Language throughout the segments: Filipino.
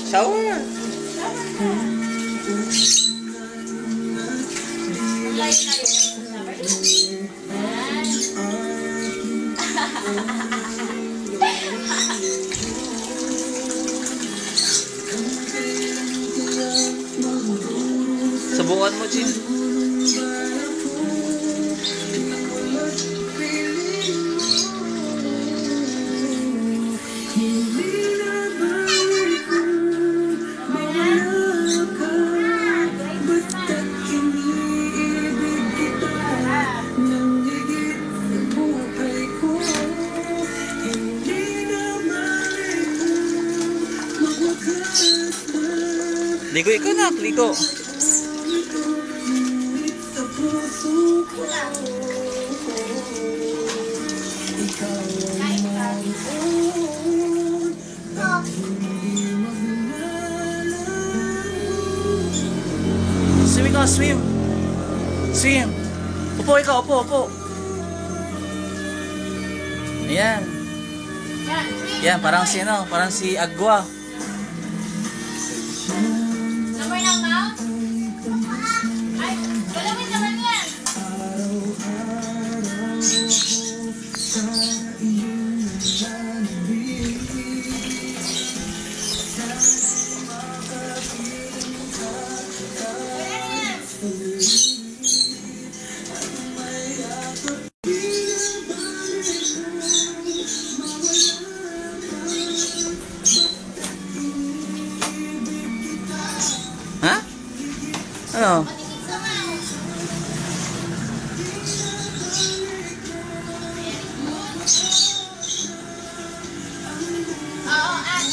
Shower. Subukan mo, Chin. Ligo ikaw na, ligo. Swim ikaw, swim. Swim. Upo ikaw, upo. Ayan. Yan, parang si ano, parang si Agua. Number lang na? Ay, galawin naman yan. Ha? Ano? Oo, at.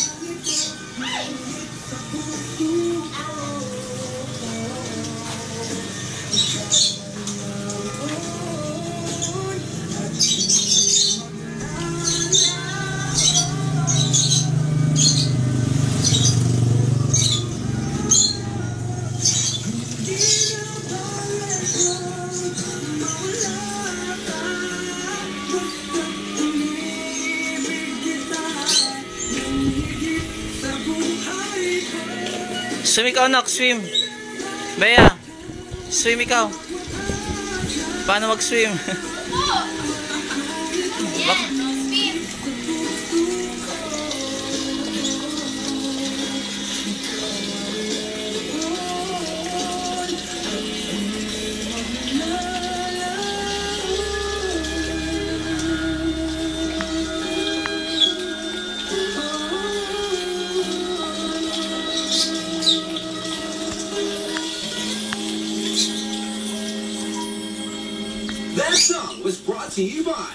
Swim ikaw, Nok, swim. Bea, swim ikaw. Paano mag-swim? Yan, spin. That song was brought to you by